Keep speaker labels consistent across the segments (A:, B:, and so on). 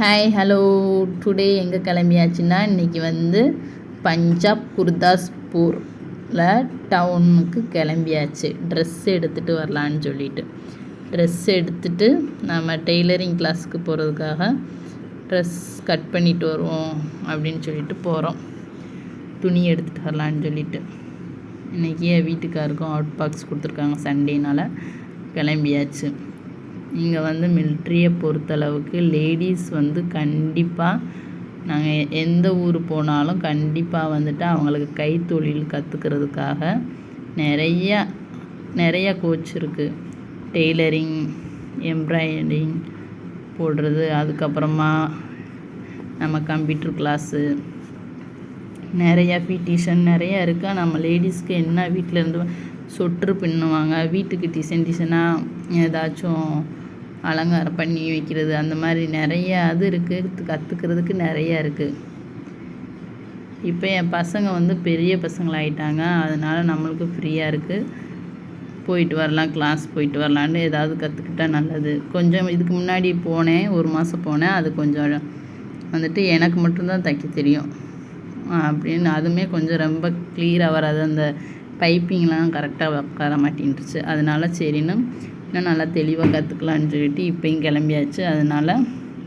A: Hi hello today எங்கே கிளம்பியாச்சுன்னா இன்றைக்கி வந்து பஞ்சாப் குர்தாஸ்பூரில் டவுனுக்கு கிளம்பியாச்சு. ட்ரெஸ் எடுத்துகிட்டு வரலான்னு சொல்லிட்டு ட்ரெஸ் எடுத்துகிட்டு நம்ம டெய்லரிங் கிளாஸுக்கு போகிறதுக்காக ட்ரெஸ் கட் பண்ணிட்டு வருவோம் அப்படின்னு சொல்லிட்டு போகிறோம். துணி எடுத்துகிட்டு வரலான்னு சொல்லிட்டு இன்றைக்கி என் வீட்டுக்காருக்கும் அவுட் பாக்ஸ் கொடுத்துருக்காங்க. சண்டேனால் கிளம்பியாச்சு. இங்கே வந்து மிலிட்ரியை பொறுத்தளவுக்கு லேடீஸ் வந்து கண்டிப்பாக நாங்கள் எந்த ஊர் போனாலும் கண்டிப்பாக வந்துட்டு அவங்களுக்கு கைத்தொழில் கற்றுக்கிறதுக்காக நிறைய கோச் இருக்குது. டெய்லரிங், எம்ப்ராய்டரிங் போடுறது, அதுக்கப்புறமா நம்ம கம்ப்யூட்டர் கிளாஸு, நிறையா பியூட்டிஷன் நிறையா இருக்குது. நம்ம லேடிஸ்க்கு என்ன வீட்டிலேருந்து சொட்ரு பின்னுவாங்க, வீட்டுக்கு டிசைனாக ஏதாச்சும் அலங்காரம் பண்ணி வைக்கிறது, அந்த மாதிரி நிறையா அது இருக்குது. கற்றுக்கிறதுக்கு நிறையா இருக்குது. இப்போ என் பசங்க வந்து பெரிய பசங்களாகிட்டாங்க. அதனால் நம்மளுக்கு ஃப்ரீயாக இருக்குது. போயிட்டு வரலாம், கிளாஸ் போயிட்டு வரலான்னு ஏதாவது கற்றுக்கிட்டா நல்லது. கொஞ்சம் இதுக்கு முன்னாடி போனேன், 1 மாதம் போனேன். அது கொஞ்சம் வந்துட்டு எனக்கு மட்டும்தான் தைக்க தெரியும் அப்படின்னு அதுவுமே கொஞ்சம் ரொம்ப கிளியராக வராது. அந்த பைப்பிங்லாம் கரெக்டாக உட்கார மாட்டேன்ருச்சு. அதனால சரின்னு இன்னும் நல்லா தெளிவாக கற்றுக்கலான்னு சொல்லிட்டு இப்போயும் கிளம்பியாச்சு. அதனால்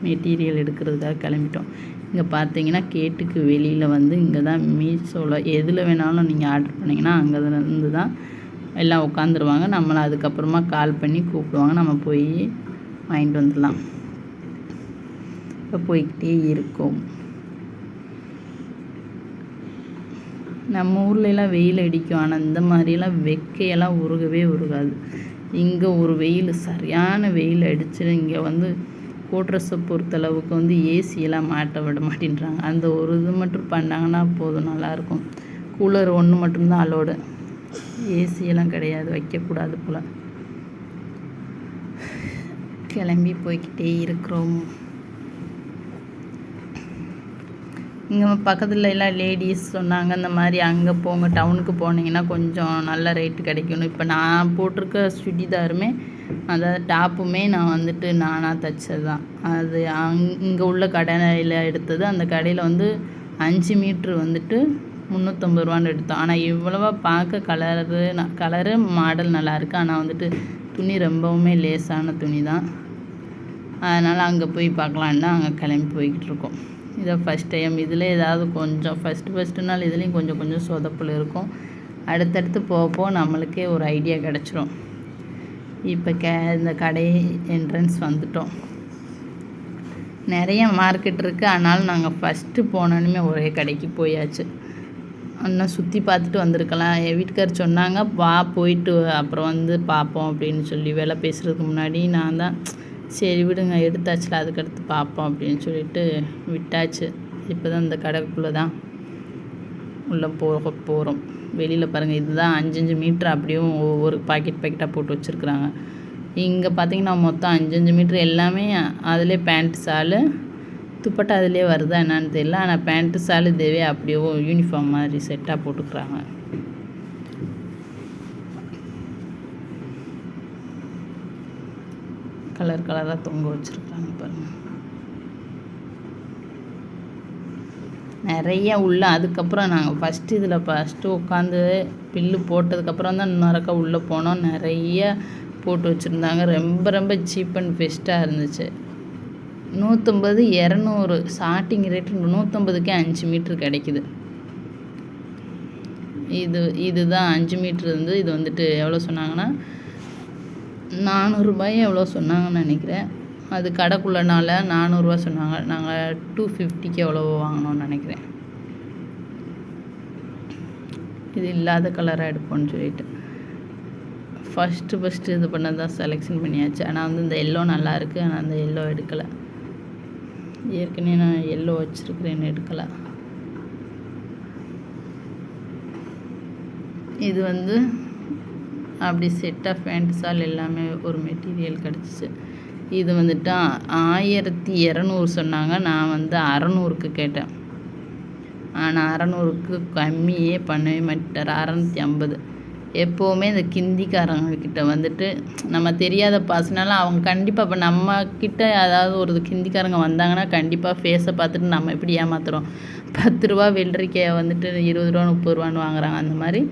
A: மெட்டீரியல் எடுக்கிறதுக்காக கிளம்பிட்டோம். இங்கே பார்த்தீங்கன்னா கேட்டுக்கு வெளியில் வந்து இங்கே தான் மீஷோவில் எதில் வேணாலும் நீங்கள் ஆர்டர் பண்ணிங்கன்னா அங்கே இருந்து தான் எல்லாம் உட்காந்துருவாங்க. நம்மளை அதுக்கப்புறமா கால் பண்ணி கூப்பிடுவாங்க. நம்ம போய் வாங்கிட்டு வந்துடலாம். இப்போ போய்கிட்டே இருக்கோம். நம்ம ஊர்லெலாம் வெயில் அடிக்கும். ஆனால் இந்த மாதிரியெல்லாம் வெக்கையெல்லாம் உருகவே உருகாது. இங்கே ஒரு வெயில், சரியான வெயில் அடிச்சு இங்கே வந்து கோட்ரஸை பொறுத்தளவுக்கு வந்து ஏசியெல்லாம் மாட்ட விட மாட்டேன்றாங்க. அந்த ஒரு இது மட்டும் பண்ணாங்கன்னா போதும், நல்லாயிருக்கும். கூலர் ஒன்று மட்டும்தான் அலோடு, ஏசியெல்லாம் கிடையாது, வைக்கக்கூடாது போல். கிளம்பி போய்கிட்டே இருக்கிறோம். இங்கே பக்கத்தில் எல்லாம் லேடிஸ் சொன்னாங்க, இந்த மாதிரி அங்கே போங்க, டவுனுக்கு போனீங்கன்னா கொஞ்சம் நல்ல ரேட்டு கிடைக்கணும். இப்போ நான் போட்டிருக்க சுடிதாருமே, அதாவது டாப்புமே நான் வந்துட்டு நானாக தைச்சது தான். அது இங்கே உள்ள கடையில் எடுத்தது. அந்த கடையில் வந்து 5 மீட்ரு வந்துட்டு 350 ரூபான்னு எடுத்தோம். ஆனால் இவ்வளவா பார்க்க கலரு மாடல் நல்லாயிருக்கு. ஆனால் வந்துட்டு துணி ரொம்பவுமே லேசான துணி தான். அதனால் அங்கே போய் பார்க்கலான்னு அங்கே கிளம்பி போய்கிட்டு இருக்கோம். இதை ஃபஸ்ட் டைம் இதில் ஏதாவது கொஞ்சம் ஃபஸ்ட்டுனால் இதுலேயும் கொஞ்சம் சொதப்பல் இருக்கும். அடுத்தடுத்து போக நம்மளுக்கே ஒரு ஐடியா கிடச்சிரும். இப்போ இந்த கடை என்ட்ரன்ஸ் வந்துட்டோம். நிறைய மார்க்கெட் இருக்குது. ஆனாலும் நாங்கள் ஃபஸ்ட்டு போனோன்னுமே ஒரே கடைக்கு போயாச்சு. இன்னும் சுற்றி பார்த்துட்டு வந்திருக்கலாம். என் வீட்டுக்கார் சொன்னாங்க, வா போயிட்டு அப்புறம் வந்து பார்ப்போம் அப்படின்னு சொல்லி. வேலை பேசுகிறதுக்கு முன்னாடி நான் தான் சரி விடுங்க, எடுத்தாச்சுல அதுக்கடுத்து பார்ப்போம் அப்படின்னு சொல்லிட்டு விட்டாச்சு. இப்போ தான் இந்த கடைக்குள்ளே தான் உள்ளே போகிறோம். வெளியில் பாருங்கள், இதுதான் 5 மீட்ரு அப்படியும் ஒவ்வொரு பாக்கெட்டாக போட்டு வச்சுருக்குறாங்க. இங்கே பார்த்தீங்கன்னா மொத்தம் 5 மீட்ரு எல்லாமே அதிலே பேண்ட்டு ஷாலு, துப்பட்டா அதிலே வருதா என்னான்னு தெரியல. ஆனால் பேண்ட்டு ஷாலு இதுவே அப்படியே யூனிஃபார்ம் மாதிரி செட்டாக போட்டுக்கிறாங்க. கலராக தொங்க வச்சுருக்காங்க பாருங்கள், நிறைய உள்ள. அதுக்கப்புறம் நாங்கள் ஃபஸ்ட்டு உட்காந்து பில்லு போட்டதுக்கப்புறம் தான் இன்னொருக்கா உள்ளே போனோம். நிறைய போட்டு வச்சுருந்தாங்க. ரொம்ப சீப் அண்ட் பெஸ்ட்டாக இருந்துச்சு. 150, 200 ஸ்டார்டிங் ரேட்டு. 150க்கே 5 மீட்ரு கிடைக்குது. இதுதான் 5 மீட்ரு இருந்து. இது வந்துட்டு எவ்வளோ சொன்னாங்கன்னா 400 ரூபாய் எவ்வளோ சொன்னாங்கன்னு நினைக்கிறேன். அது கடைக்குள்ளனால 400 ரூபா சொன்னாங்க. நாங்கள் 250க்கு எவ்வளவோ வாங்கினோன்னு நினைக்கிறேன். இது இல்லாத கலராக எடுப்போம்னு சொல்லிட்டு ஃபஸ்ட்டு இது பண்ணது தான் செலெக்ஷன் பண்ணியாச்சு. ஆனால் வந்து இந்த எல்லோ நல்லாயிருக்கு. ஆனால் அந்த எல்லோ எடுக்கலை. ஏற்கனவே நான் எல்லோ வச்சுருக்கிறேன்னு எடுக்கலை. இது வந்து அப்படி செட்டாக பேண்ட் ஷால் எல்லாமே ஒரு மெட்டீரியல் கிடச்சிச்சு. இது வந்துட்டு 1200 சொன்னாங்க. நான் வந்து 600க்கு கேட்டேன். ஆனால் 600க்கு கம்மியே பண்ணவே மாட்டார். 650. எப்போவுமே இந்த கிந்திக்காரங்கக்கிட்ட வந்துட்டு நம்ம தெரியாத பர்சனலாக அவங்க கண்டிப்பாக இப்போ நம்மக்கிட்ட அதாவது ஒரு கிந்திக்காரங்க வந்தாங்கன்னா கண்டிப்பாக ஃபேஸை பார்த்துட்டு நம்ம எப்படி ஏமாத்துறோம். 10 ரூபா வெள்ளரிக்காயை வந்துட்டு 20 ரூபா 30 ரூபான்னு வாங்குறாங்க. அந்த மாதிரி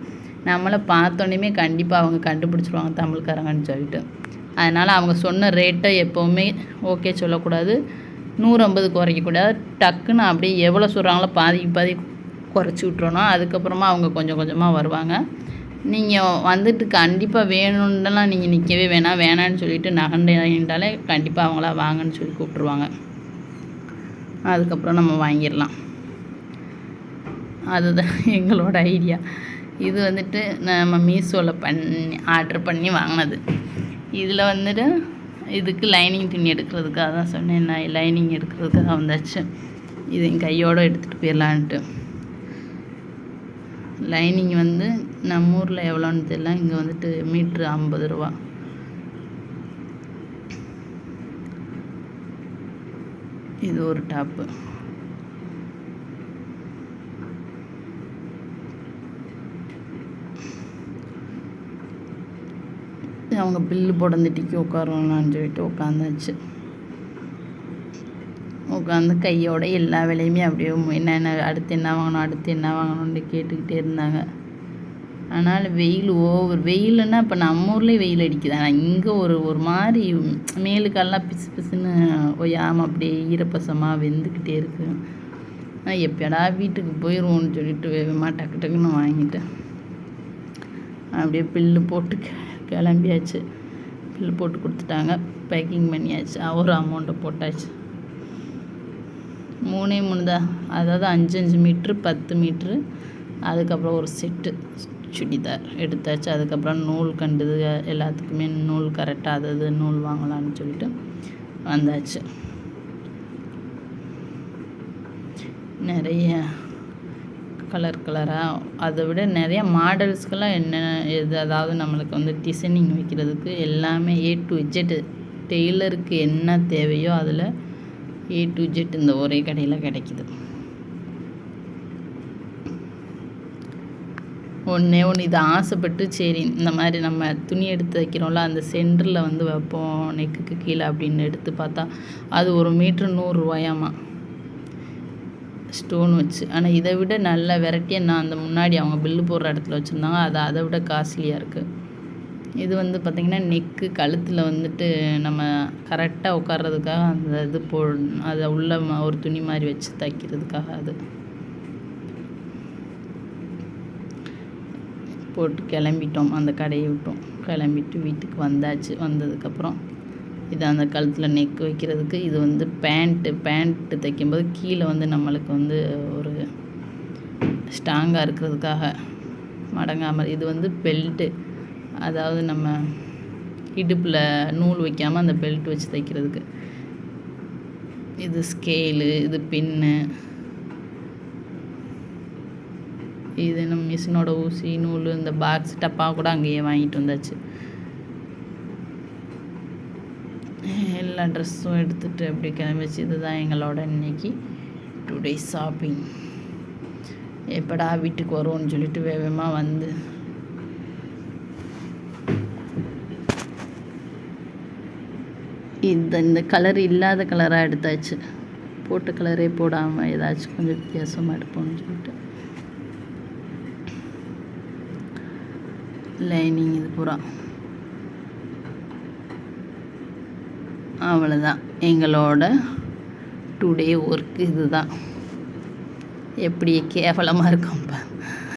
A: நம்மளை பார்த்தோன்னே கண்டிப்பாக அவங்க கண்டுபிடிச்சிருவாங்க தமிழ்காரங்கன்னு சொல்லிட்டு. அதனால் அவங்க சொன்ன ரேட்டை எப்போவுமே ஓகே சொல்லக்கூடாது. 150 குறைக்கக்கூடாது. டக்குன்னு அப்படியே எவ்வளோ சொல்கிறாங்களோ பாதிக்கு பாதி குறைச்சி விட்றணும். அதுக்கப்புறமா அவங்க கொஞ்சம் கொஞ்சமாக வருவாங்க. நீங்கள் வந்துட்டு கண்டிப்பாக வேணும்னுலாம் நீங்கள் நிற்கவே வேணான்னு சொல்லிட்டு நகண்டாலே கண்டிப்பாக அவங்களா வாங்கன்னு சொல்லி கூப்பிட்ருவாங்க. அதுக்கப்புறம் நம்ம வாங்கிடலாம். அதுதான் எங்களோட ஐடியா. இது வந்துட்டு நம்ம மீஷோவில் ஆர்டர் பண்ணி வாங்கினது. இதில் வந்துட்டு இதுக்கு லைனிங் துணி எடுக்கிறதுக்காக தான் சொன்னேன். லைனிங் எடுக்கிறதுக்காக வந்தாச்சு. இது என் கையோடு எடுத்துகிட்டு போயிடலான்ட்டு. லைனிங் வந்து நம்ம ஊரில் எவ்வளோன்னு தெரியல. இங்கே வந்துட்டு மீட்ரு 50 ரூபா. இது ஒரு டாப்பு. அவங்க பில்லு போட அந்த டிக்கி உட்காரலான்னு சொல்லிட்டு உட்காந்தாச்சு. உட்காந்து கையோட எல்லா வேலையுமே அப்படியே என்னென்ன அடுத்து என்ன வாங்கணும்னு கேட்டுக்கிட்டே இருந்தாங்க. ஆனால் வெயில் வெயிலுன்னா இப்போ நம்ம ஊர்லேயே வெயில் அடிக்குது. ஆனால் இங்கே ஒரு மாதிரி மேலுக்கெல்லாம் பிசு பிசுன்னு ஒய்யாமல் அப்படியே ஈரப்பசமாக வெந்துக்கிட்டே இருக்குது. ஆனால் எப்படா வீட்டுக்கு போயிடுவோன்னு சொல்லிட்டு வேகமாக டக்கு டக்குன்னு வாங்கிட்டேன். அப்படியே பில்லு போட்டு கிளம்பியாச்சு. பில்லு போட்டு கொடுத்துட்டாங்க. பேக்கிங் பண்ணியாச்சு. ஒரு அமௌண்ட்டை போட்டாச்சு. 3 தான். அதாவது 5 மீட்ரு 10 மீட்ரு. அதுக்கப்புறம் ஒரு செட்டு சுடிதார் எடுத்தாச்சு. அதுக்கப்புறம் நூல் கண்டுது எல்லாத்துக்குமே நூல் கரெக்டாக அது நூல் வாங்கலான்னு சொல்லிட்டு வந்தாச்சு. நிறைய கலராக அதை விட நிறைய மாடல்ஸ்க்கெல்லாம் அதாவது நம்மளுக்கு வந்து டிசைனிங் வைக்கிறதுக்கு எல்லாமே A to Z டெய்லருக்கு என்ன தேவையோ அதில் A to Z இந்த ஒரே கடையில் கிடைக்கிது. ஒன்று இது ஆசைப்பட்டு சரி இந்த மாதிரி நம்ம துணி எடுத்து வைக்கிறோம்ல அந்த சென்டரில் வந்து வைப்போம் நெக்குக்கு கீழே அப்படின்னு எடுத்து பார்த்தா அது 1 மீட்ரு 100 ரூபாயாமா ஸ்டோன் வச்சு. ஆனால் இதை விட நல்ல வெரைட்டியாக நான் அந்த முன்னாடி அவங்க பில்லு போடுற இடத்துல வச்சுருந்தாங்க. அதை விட காஸ்ட்லியாக இருக்குது. இது வந்து பார்த்திங்கன்னா நெக்கு கழுத்தில் வந்துட்டு நம்ம கரெக்டாக உட்கார்றதுக்காக அந்த இது அதை உள்ள ஒரு துணி மாதிரி வச்சு தைக்கிறதுக்காக அது போட்டு கிளம்பிட்டோம். அந்த கடையை விட்டோம். கிளம்பிட்டு வீட்டுக்கு வந்தாச்சு. வந்ததுக்கப்புறம் இது அந்த கழுத்தில் நெக் வைக்கிறதுக்கு. இது வந்து பேண்ட்டு தைக்கும்போது கீழே வந்து நம்மளுக்கு வந்து ஒரு ஸ்ட்ராங்காக இருக்கிறதுக்காக மடங்காமல். இது வந்து பெல்ட்டு, அதாவது நம்ம இடுப்பில் நூல் வைக்காமல் அந்த பெல்ட் வச்சு தைக்கிறதுக்கு. இது ஸ்கேலு, இது பின்னு, இது நம்ம மிஷினோட ஊசி நூல், இந்த பாக்ஸ் டப்பா கூட அங்கேயே வாங்கிட்டு வந்தாச்சு. எல்லா ட்ரெஸ்ஸும் எடுத்துகிட்டு அப்படி கிளம்பிச்சு. இதுதான் எங்களோட இன்னைக்கு டுடே ஷாப்பிங். எப்படா வீட்டுக்கு வருவோன்னு சொல்லிட்டு வேகமாக வந்து இந்த கலர் இல்லாத கலராக எடுத்தாச்சு. போட்ட கலரே போடாமல் ஏதாச்சும் கொஞ்சம் வித்தியாசமாக எடுப்போம்னு சொல்லிட்டு லைனிங் இது பூரா. அவ்வளோதான் எங்களோட டுடே ஒர்க். இதுதான் எப்படி கேவலமாக இருக்கும்ப்பா.